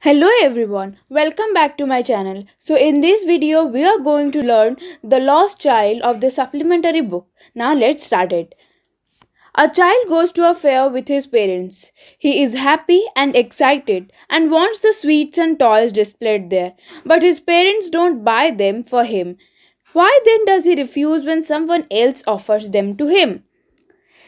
Hello everyone, welcome back to my channel. So in this video we are going to learn the lost child of the supplementary book. Now let's start it. A child goes to a fair with his parents. He is happy and excited and wants the sweets and toys displayed there, but his parents don't buy them for him. Why then does he refuse when someone else offers them to him?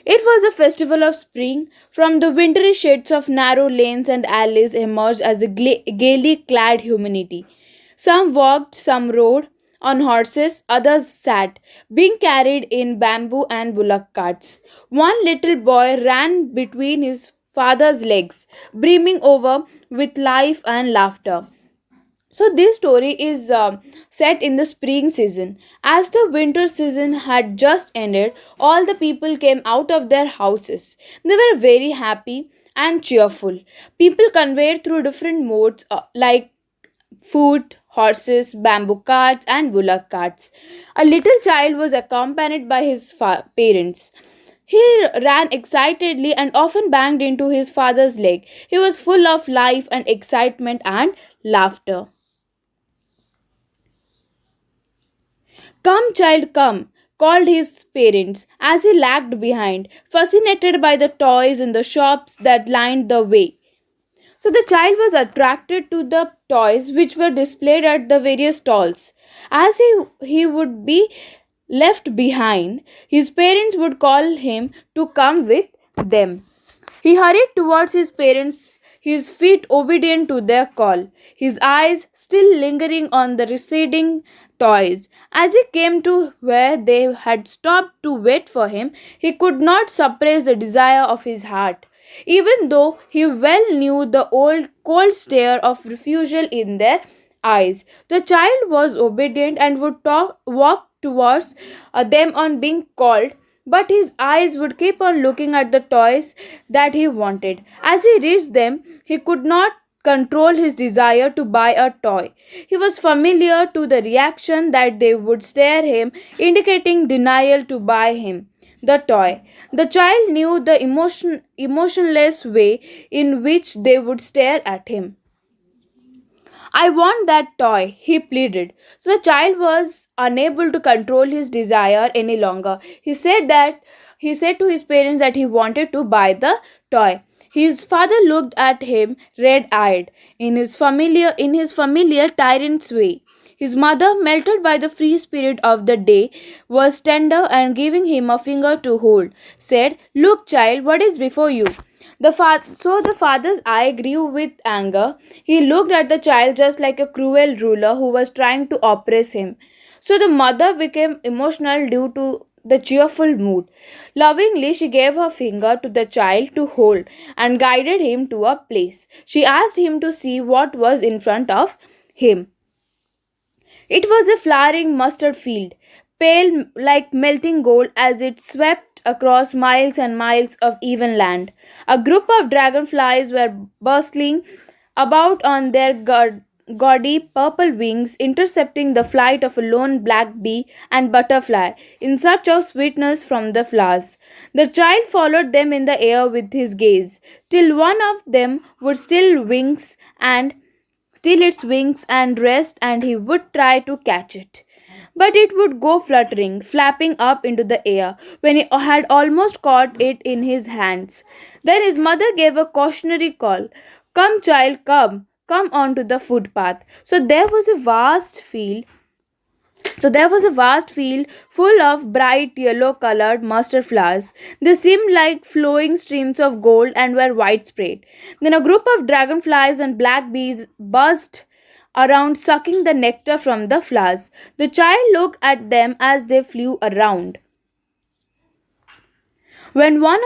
It was a festival of spring. From the wintry shades of narrow lanes and alleys emerged as a gaily clad humanity. Some walked, some rode on horses, others sat, being carried in bamboo and bullock carts. One little boy ran between his father's legs, brimming over with life and laughter. So this story is set in the spring season. As the winter season had just ended, all the people came out of their houses. They were very happy and cheerful. People conveyed through different modes like foot, horses, bamboo carts, and bullock carts. A little child was accompanied by his parents. He ran excitedly and often banged into his father's leg. He was full of life and excitement and laughter. Come, child, come, called his parents as he lagged behind, fascinated by the toys in the shops that lined the way. So the child was attracted to the toys which were displayed at the various stalls. As he would be left behind, his parents would call him to come with them. He hurried towards his parents, his feet obedient to their call, his eyes still lingering on the receding toys. As he came to where they had stopped to wait for him, he could not suppress the desire of his heart, even though he well knew the old cold stare of refusal in their eyes. The child was obedient and would walk towards them on being called, but his eyes would keep on looking at the toys that he wanted. As he reached them, he could not control his desire to buy a toy. He was familiar to the reaction that they would stare him, indicating denial to buy him the toy. The child knew the emotionless way in which they would stare at him. I want that toy, he pleaded. So the child was unable to control his desire any longer. He said to his parents that he wanted to buy the toy. His father looked at him red-eyed in his familiar tyrant's way. His mother, melted by the free spirit of the day, was tender and giving him a finger to hold, said, "Look, child, what is before you?" So the father's eye grew with anger. He looked at the child just like a cruel ruler who was trying to oppress him. So the mother became emotional due to the cheerful mood. Lovingly, she gave her finger to the child to hold and guided him to a place. She asked him to see what was in front of him. It was a flowering mustard field, pale like melting gold as it swept across miles and miles of even land. A group of dragonflies were bustling about on their gaudy purple wings, intercepting the flight of a lone black bee and butterfly in search of sweetness from the flowers. The child followed them in the air with his gaze, till one of them would still its wings and rest, and he would try to catch it. But it would go fluttering, flapping up into the air when he had almost caught it in his hands. Then his mother gave a cautionary call. Come, child, come. Come onto the footpath. So there was a vast field full of bright yellow colored mustard flowers. They seemed like flowing streams of gold and were widespread. Then a group of dragonflies and black bees buzzed around, sucking the nectar from the flowers. The child looked at them as they flew around. When one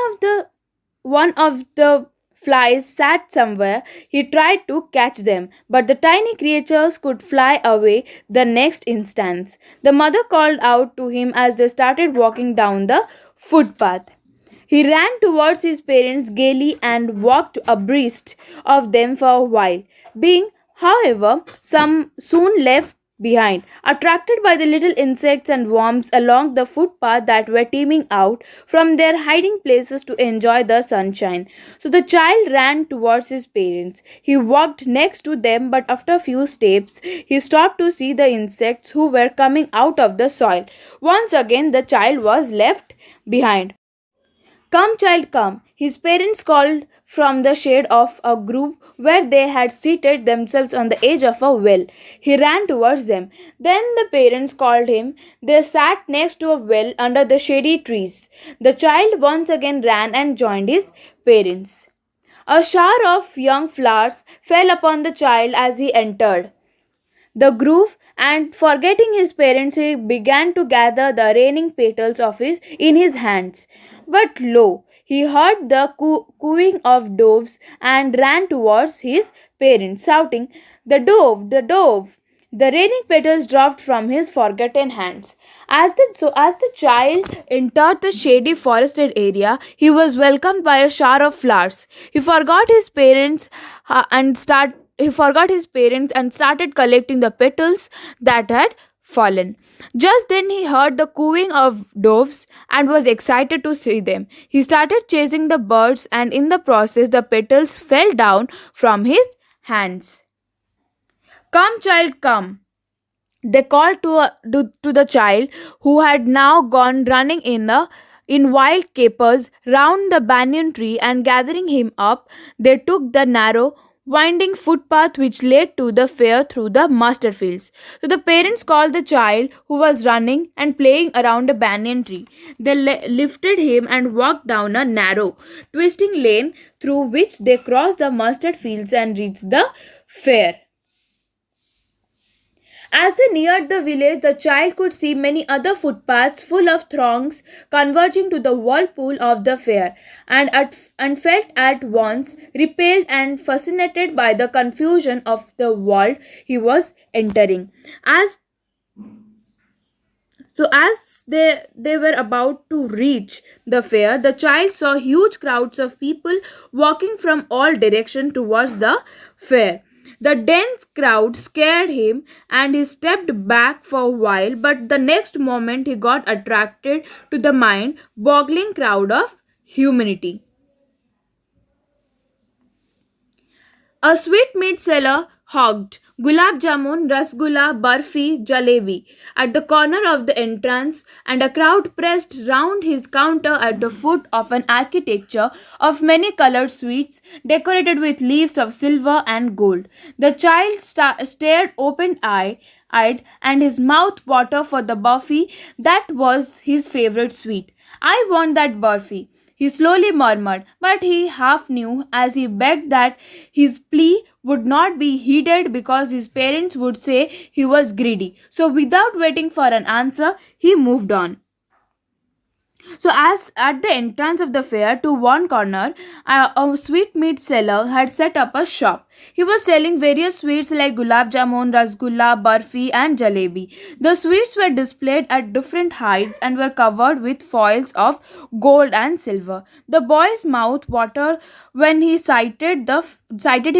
of the flies sat somewhere, he tried to catch them, but the tiny creatures could fly away the next instant. The mother called out to him as they started walking down the footpath. He ran towards his parents gaily and walked abreast of them for a while, being, however, some soon left behind, attracted by the little insects and worms along the footpath that were teeming out from their hiding places to enjoy the sunshine. So the child ran towards his parents. He walked next to them, but after a few steps, he stopped to see the insects who were coming out of the soil. Once again, the child was left behind. Come, child, come. His parents called from the shade of a grove where they had seated themselves on the edge of a well. He ran towards them. Then the parents called him. They sat next to a well under the shady trees. The child once again ran and joined his parents. A shower of young flowers fell upon the child as he entered the grove, and forgetting his parents, he began to gather the raining petals of his in his hands. But lo, he heard the cooing of doves and ran towards his parents, shouting, "The dove, the dove!" The raining petals dropped from his forgotten hands. As the child entered the shady forested area, he was welcomed by a shower of flowers. He forgot his parents and started collecting the petals that had fallen. Just then he heard the cooing of doves and was excited to see them. He started chasing the birds, and in the process the petals fell down from his hands. Come, child, come. They called to the child, who had now gone running in wild capers round the banyan tree, and gathering him up, they took the narrow, winding footpath which led to the fair through the mustard fields. So the parents called the child, who was running and playing around a banyan tree. They lifted him and walked down a narrow, twisting lane through which they crossed the mustard fields and reached the fair. As they neared the village, the child could see many other footpaths full of throngs converging to the whirlpool of the fair, and felt at once repelled and fascinated by the confusion of the world he was entering. As they were about to reach the fair, the child saw huge crowds of people walking from all directions towards the fair. The dense crowd scared him, and he stepped back for a while, but the next moment he got attracted to the mind boggling crowd of humanity. A sweetmeat seller hawked gulab jamun, rasgulla, barfi, jalebi at the corner of the entrance, and a crowd pressed round his counter at the foot of an architecture of many colored sweets decorated with leaves of silver and gold. The child stared open-eyed, and his mouth watered for the barfi that was his favorite sweet. "I want that barfi," he slowly murmured, but he half knew as he begged that his plea would not be heeded because his parents would say he was greedy. So, without waiting for an answer, he moved on. So, as at the entrance of the fair to one corner, a sweetmeat seller had set up a shop. He was selling various sweets like gulab jamun, rasgulla, barfi, and jalebi. The sweets were displayed at different heights and were covered with foils of gold and silver. The boy's mouth watered when he cited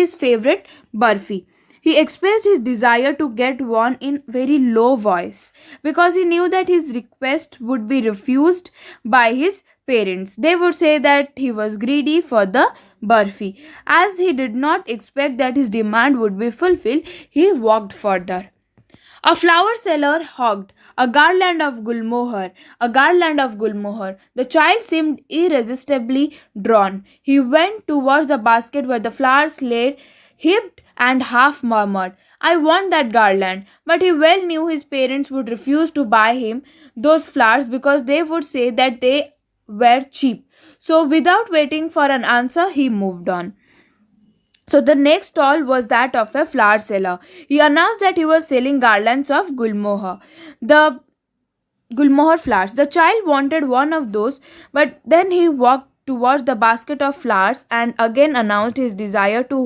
his favorite barfi. He expressed his desire to get one in very low voice because he knew that his request would be refused by his parents. They would say that he was greedy for the barfi. As he did not expect that his demand would be fulfilled, he walked further. A flower seller hogged a garland of gulmohar, a garland of gulmohar. The child seemed irresistibly drawn. He went towards the basket where the flowers lay heaped and half murmured, "I want that garland." But he well knew his parents would refuse to buy him those flowers because they would say that they were cheap. So, without waiting for an answer, he moved on. So the next stall was that of a flower seller. He announced that he was selling garlands of the Gulmohar flowers. The child wanted one of those, but then he walked towards the basket of flowers and again announced his desire to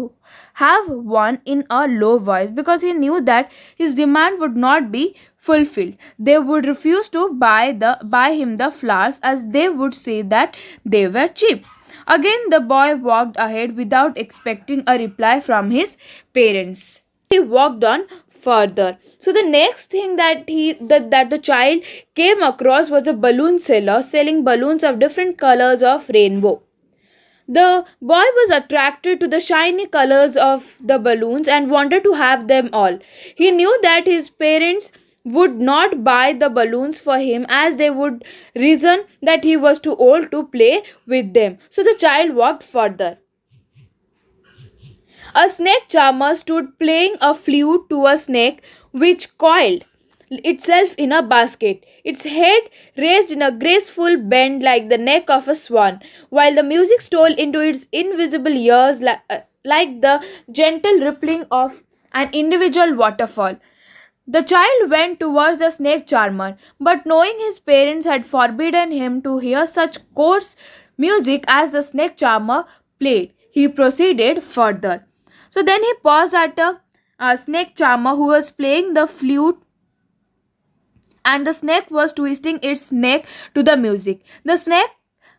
have one in a low voice because he knew that his demand would not be fulfilled. They would refuse to buy him the flowers as they would say that they were cheap. Again the boy walked ahead without expecting a reply from his parents. He walked on further. So the next thing that the child came across was a balloon seller selling balloons of different colors of rainbow. The boy was attracted to the shiny colors of the balloons and wanted to have them all. He knew that his parents would not buy the balloons for him as they would reason that he was too old to play with them. So the child walked further. A snake charmer stood playing a flute to a snake which coiled itself in a basket, its head raised in a graceful bend like the neck of a swan, while the music stole into its invisible ears like the gentle rippling of an individual waterfall. The child went towards the snake charmer, but knowing his parents had forbidden him to hear such coarse music as the snake charmer played, he proceeded further. So then he paused at a snake charmer who was playing the flute, and the snake was twisting its neck to the music. The snake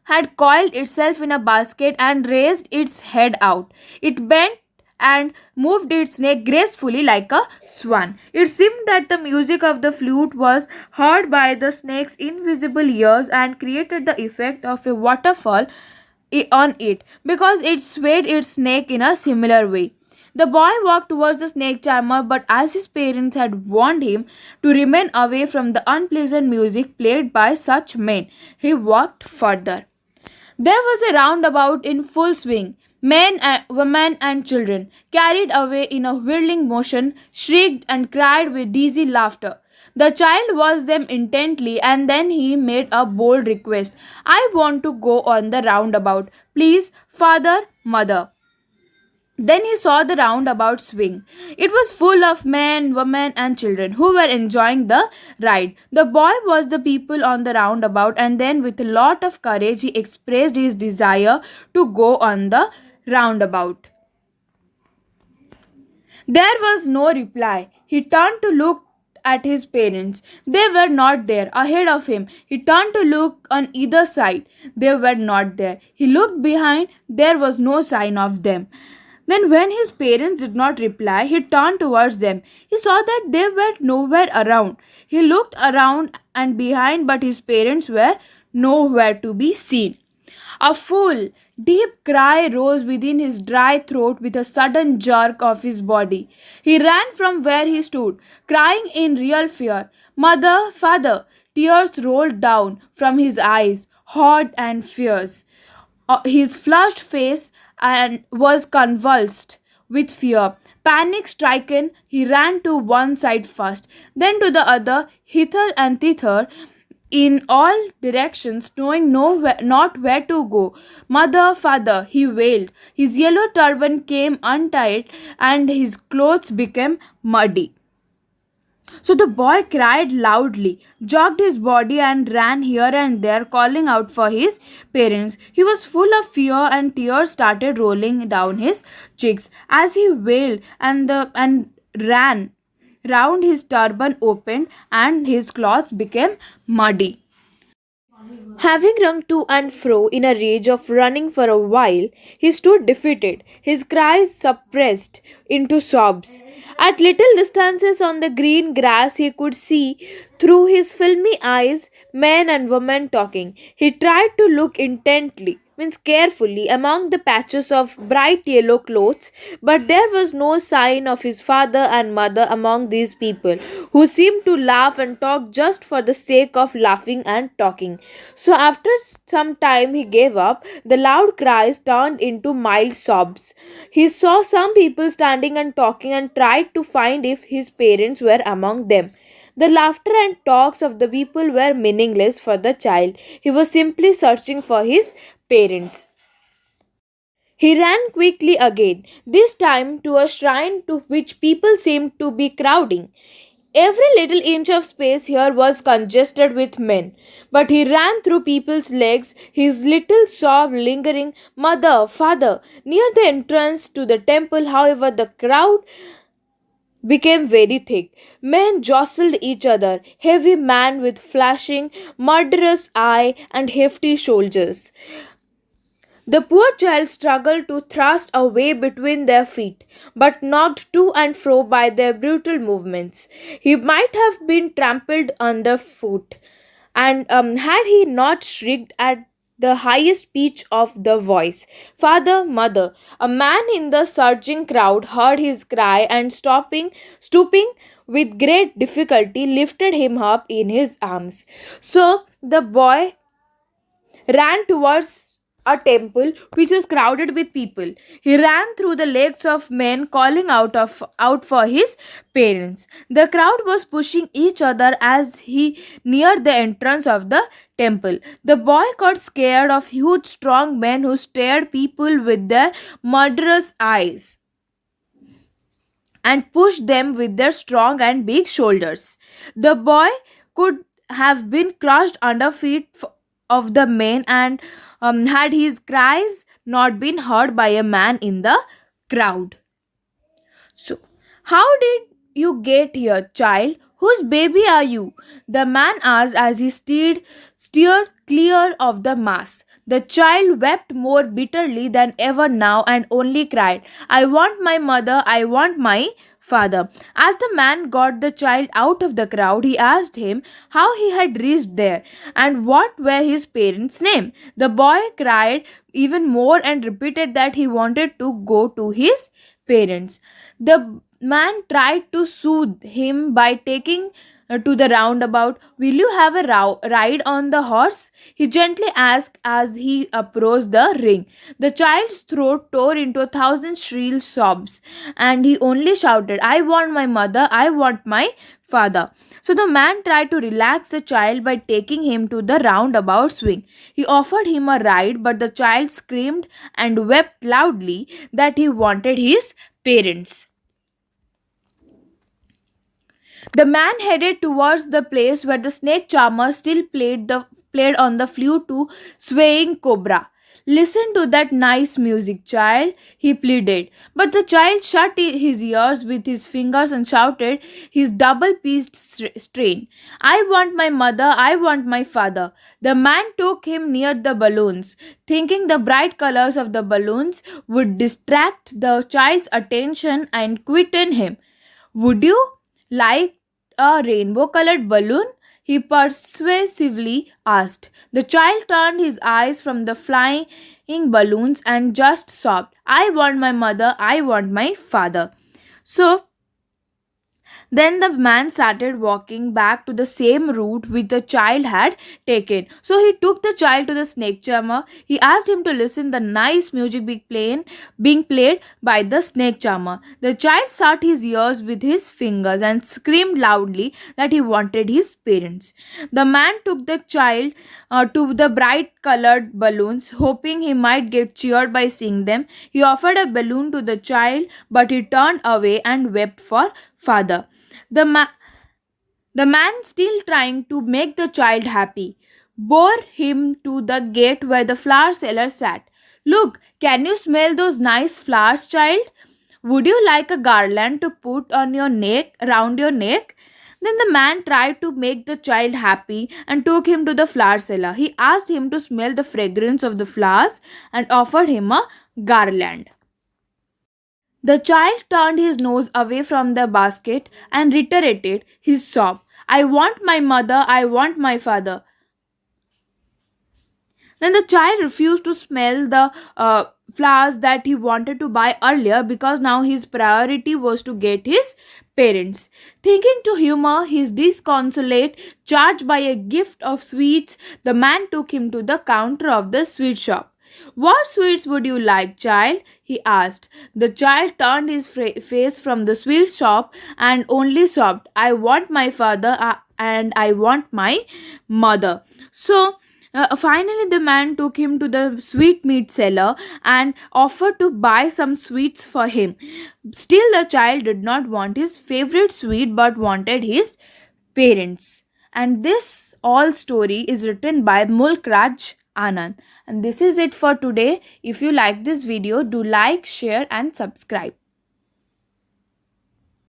had coiled itself in a basket and raised its head out. It bent and moved its neck gracefully like a swan. It seemed that the music of the flute was heard by the snake's invisible ears and created the effect of a waterfall on it because it swayed its neck in a similar way. The boy walked towards the snake charmer, but as his parents had warned him to remain away from the unpleasant music played by such men, he walked further. There was a roundabout in full swing. Men, women, and children, carried away in a whirling motion, shrieked and cried with dizzy laughter. The child watched them intently and then he made a bold request. I want to go on the roundabout. Please, father, mother. Then he saw the roundabout swing. It was full of men, women, and children who were enjoying the ride. The boy watched the people on the roundabout and then, with a lot of courage, he expressed his desire to go on the roundabout. There was no reply. He turned to look at his parents. They were not there. Ahead of him, he turned to look on either side. They were not there. He looked behind. There was no sign of them. Then, when his parents did not reply, he turned towards them. He saw that they were nowhere around. He looked around and behind, but his parents were nowhere to be seen. A full, deep cry rose within his dry throat with a sudden jerk of his body. He ran from where he stood, crying in real fear. Mother, father! Tears rolled down from his eyes, hot and fierce. His flushed face and was convulsed with fear. Panic stricken, he ran to one side first, then to the other, hither and thither, in all directions, knowing not where to go. Mother, father, he wailed. His yellow turban came untied, and his clothes became muddy. So the boy cried loudly, jogged his body, and ran here and there, calling out for his parents. He was full of fear, and tears started rolling down his cheeks as he wailed and ran. Round his turban opened, and his clothes became muddy. Having run to and fro in a rage of running for a while, he stood defeated, his cries suppressed into sobs. At little distances on the green grass, he could see through his filmy eyes men and women talking. He tried to look intently, means carefully, among the patches of bright yellow clothes, but there was no sign of his father and mother among these people, who seemed to laugh and talk just for the sake of laughing and talking. So, after some time, he gave up. The loud cries turned into mild sobs. He saw some people standing and talking and tried to find if his parents were among them. The laughter and talks of the people were meaningless for the child. He was simply searching for his parents. He ran quickly again, this time to a shrine to which people seemed to be crowding. Every little inch of space here was congested with men, but he ran through people's legs, his little sob lingering. Mother, father! Near the entrance to the temple, however, the crowd became very thick. Men jostled each other, heavy man with flashing, murderous eye and hefty shoulders. The poor child struggled to thrust a way between their feet, but knocked to and fro by their brutal movements. He might have been trampled underfoot, and had he not shrieked at the highest pitch of the voice, "Father, mother!" A man in the surging crowd heard his cry and stooping with great difficulty, lifted him up in his arms. So the boy ran towards a temple which was crowded with people. He ran through the legs of men, calling out for his parents. The crowd was pushing each other as he neared the entrance of the temple. The boy got scared of huge strong men who stared people with their murderous eyes and pushed them with their strong and big shoulders. The boy could have been crushed under feet of the men, and had his cries not been heard by a man in the crowd. So, how did you get here, child? Whose baby are you? The man asked as he steered clear of the mass. The child wept more bitterly than ever now and only cried, "I want my mother, I want my father." As the man got the child out of the crowd, he asked him how he had reached there and what were his parents' name. The boy cried even more and repeated that he wanted to go to his parents. The man tried to soothe him by taking to the roundabout. "Will you have a ride on the horse?" he gently asked as he approached the ring. The child's throat tore into a thousand shrill sobs, and he only shouted, "I want my mother, I want my father." So the man tried to relax the child by taking him to the roundabout swing. He offered him a ride, but the child screamed and wept loudly that he wanted his parents. The man headed towards the place where the snake charmer still played on the flute to swaying cobra. "Listen to that nice music, child," he pleaded. But the child shut his ears with his fingers and shouted his double-pitched strain, "I want my mother, I want my father." The man took him near the balloons, thinking the bright colors of the balloons would distract the child's attention and quieten him. "Would you like a rainbow colored balloon?" he persuasively asked. The child turned his eyes from the flying balloons and just sobbed, "I want my mother, I want my father." So then the man started walking back to the same route which the child had taken. So he took the child to the snake charmer. He asked him to listen the nice music being played by the snake charmer. The child shut his ears with his fingers and screamed loudly that he wanted his parents. The man took the child to the bright colored balloons, hoping he might get cheered by seeing them. He offered a balloon to the child, but he turned away and wept for father. The, ma- the man, still trying to make the child happy, bore him to the gate where the flower seller sat. "Look, can you smell those nice flowers, child? Would you like a garland to put on your neck, around your neck?" Then the man tried to make the child happy and took him to the flower seller. He asked him to smell the fragrance of the flowers and offered him a garland. The child turned his nose away from the basket and reiterated his sob, "I want my mother, I want my father." Then the child refused to smell the flowers that he wanted to buy earlier because now his priority was to get his parents. Thinking to humor his disconsolate charge by a gift of sweets, the man took him to the counter of the sweet shop. "What sweets would you like, child?" he asked. The child turned his face from the sweet shop and only sobbed, "I want my father, and I want my mother." So, finally, the man took him to the sweetmeat seller and offered to buy some sweets for him. Still, the child did not want his favorite sweet but wanted his parents. And this all story is written by Mulk Anand. And this is it for today. If you like this video, do like, share, and subscribe.